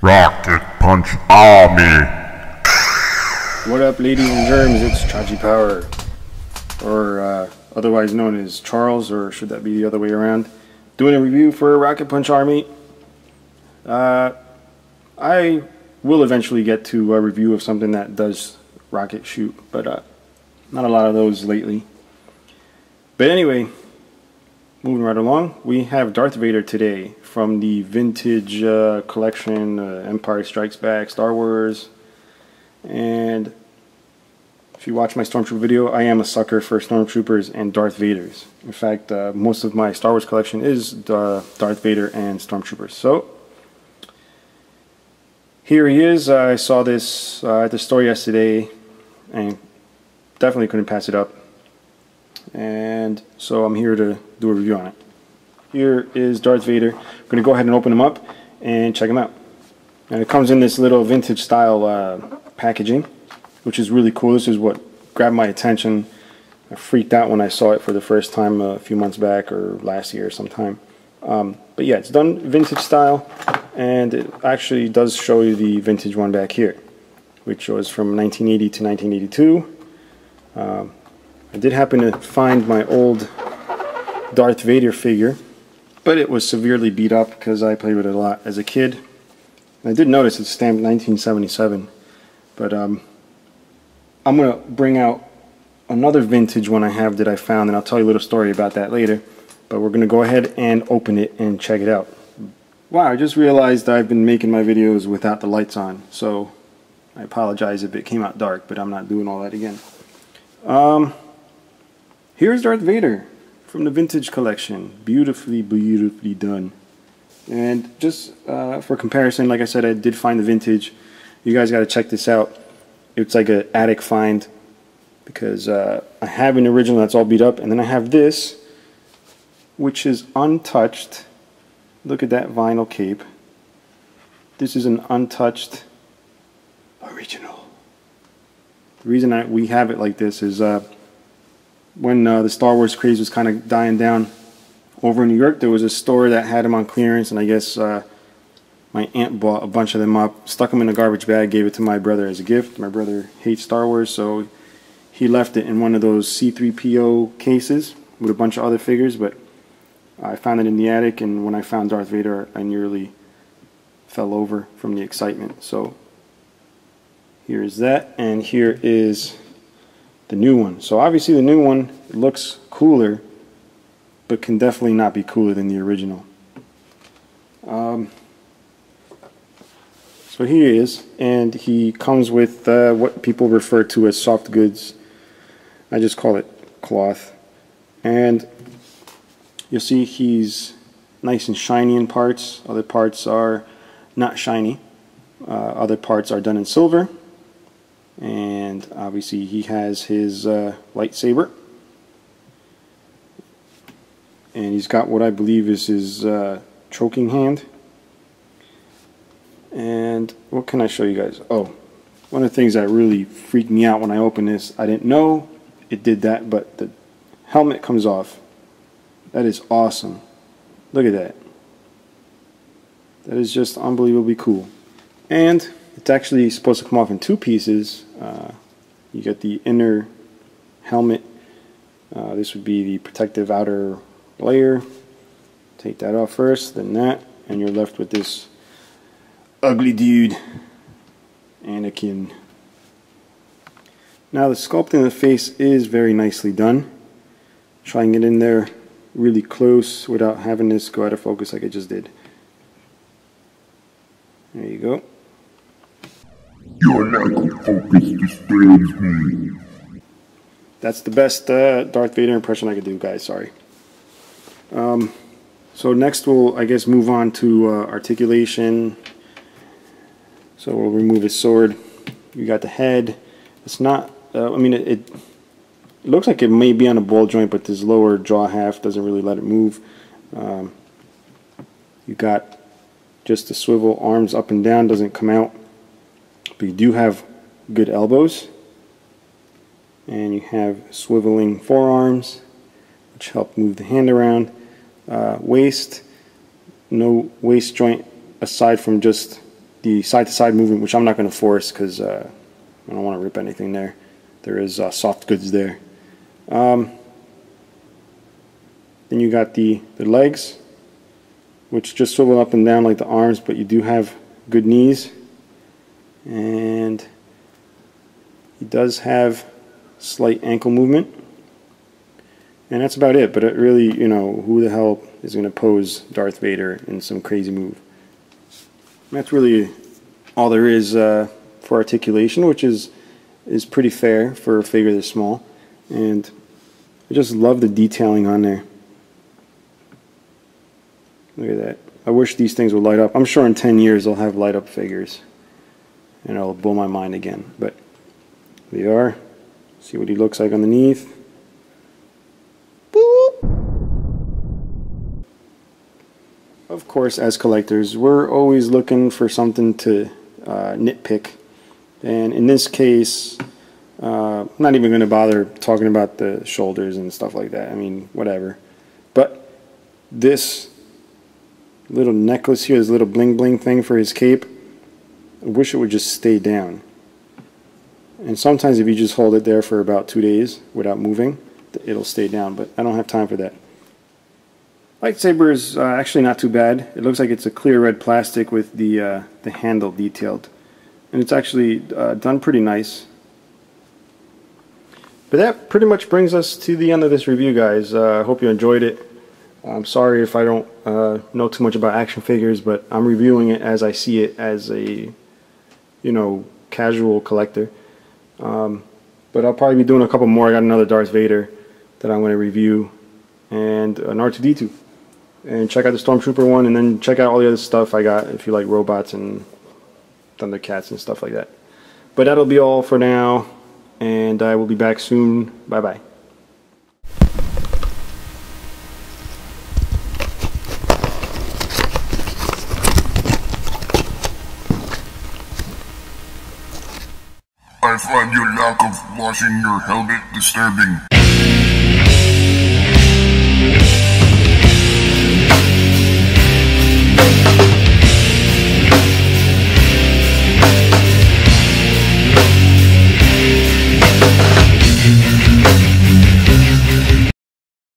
Rocket Punch Army. What up, ladies and germs? It's Chachi Power, or otherwise known as Charles, or should that be the other way around? Doing a review for Rocket Punch Army. I will eventually get to a review of something that does rocket shoot, but not a lot of those lately. But anyway, moving right along, we have Darth Vader today from the vintage collection, Empire Strikes Back, Star Wars. And if you watch my Stormtrooper video, I am a sucker for Stormtroopers and Darth Vaders. In fact, most of my Star Wars collection is Darth Vader and Stormtroopers. So, here he is. I saw this at the store yesterday and definitely couldn't pass it up. And so I'm here to do a review on it. Here is Darth Vader. I'm going to go ahead and open him up and check him out. And it comes in this little vintage style packaging, which is really cool. This is what grabbed my attention. I freaked out when I saw it for the first time a few months back, or last year sometime. But yeah, it's done vintage style, and it actually does show you the vintage one back here, which was from 1980 to 1982. I did happen to find my old Darth Vader figure, but it was severely beat up because I played with it a lot as a kid. And I did notice it's stamped 1977. But I'm going to bring out another vintage one I have that I found, and I'll tell you a little story about that later. But we're going to go ahead and open it and check it out. Wow, I just realized I've been making my videos without the lights on, so I apologize if it came out dark, but I'm not doing all that again. Here's Darth Vader from the vintage collection. Beautifully, beautifully done. And just for comparison, like I said, I did find the vintage. You guys got to check this out. It's like an attic find, because I have an original that's all beat up, and then I have this, which is untouched. Look at that vinyl cape. This is an untouched original. The reason we have it like this is when the Star Wars craze was kind of dying down over in New York, there was a store that had them on clearance, and I guess my aunt bought a bunch of them up, stuck them in a garbage bag, gave it to my brother as a gift. My brother hates Star Wars, so he left it in one of those C-3PO cases with a bunch of other figures, but I found it in the attic, and when I found Darth Vader, I nearly fell over from the excitement. So here is that, and here is the new one. So obviously the new one looks cooler, but can definitely not be cooler than the original. So here he is, and he comes with what people refer to as soft goods. I just call it cloth. And you'll see he's nice and shiny in parts. Other parts are not shiny. Other parts are done in silver. And obviously he has his lightsaber. And he's got what I believe is his choking hand. And what can I show you guys? Oh, one of the things that really freaked me out when I opened this, I didn't know it did that, but the helmet comes off. That is awesome. Look at that. That is just unbelievably cool. And it's actually supposed to come off in two pieces. You get the inner helmet. This would be the protective outer layer. Take that off first, then that, and you're left with this ugly dude, Anakin. Now the sculpting of the face is very nicely done. Try and get in there really close without having this go out of focus like I just did. There you go. Your lack of focus disturbs me. That's the best Darth Vader impression I could do, guys. Sorry. So next we'll, I guess, move on to articulation. So we'll remove his sword. You got the head. It's not, I mean, it looks like it may be on a ball joint, but this lower jaw half doesn't really let it move. You got just the swivel arms up and down, doesn't come out. But you do have good elbows. And you have swiveling forearms, which help move the hand around. Waist, no waist joint aside from just the side-to-side movement, which I'm not going to force because I don't want to rip anything there. There is soft goods there. Then you got the legs, which just swivel up and down like the arms, but you do have good knees. And he does have slight ankle movement. And that's about it, but it really, you know, who the hell is going to pose Darth Vader in some crazy move? And that's really all there is for articulation, which is pretty fair for a figure this small. And I just love the detailing on there. Look at that. I wish these things would light up. I'm sure in 10 years they'll have light up figures. And it'll blow my mind again. But they are. See what he looks like underneath. Of course, as collectors, we're always looking for something to nitpick. And in this case, I'm not even going to bother talking about the shoulders and stuff like that. I mean, whatever. But this little necklace here, this little bling bling thing for his cape, I wish it would just stay down. And sometimes if you just hold it there for about 2 days without moving, it'll stay down, but I don't have time for that. Lightsaber is actually not too bad. It looks like it's a clear red plastic with the handle detailed. And it's actually done pretty nice. But that pretty much brings us to the end of this review, guys. I hope you enjoyed it. I'm sorry if I don't know too much about action figures, but I'm reviewing it as I see it as a, you know, casual collector. But I'll probably be doing a couple more. I got another Darth Vader that I'm going to review, and an R2-D2. And check out the Stormtrooper one, and then check out all the other stuff I got if you like robots and Thundercats and stuff like that. But that'll be all for now, and I will be back soon. Bye-bye. I find your lack of washing your helmet disturbing.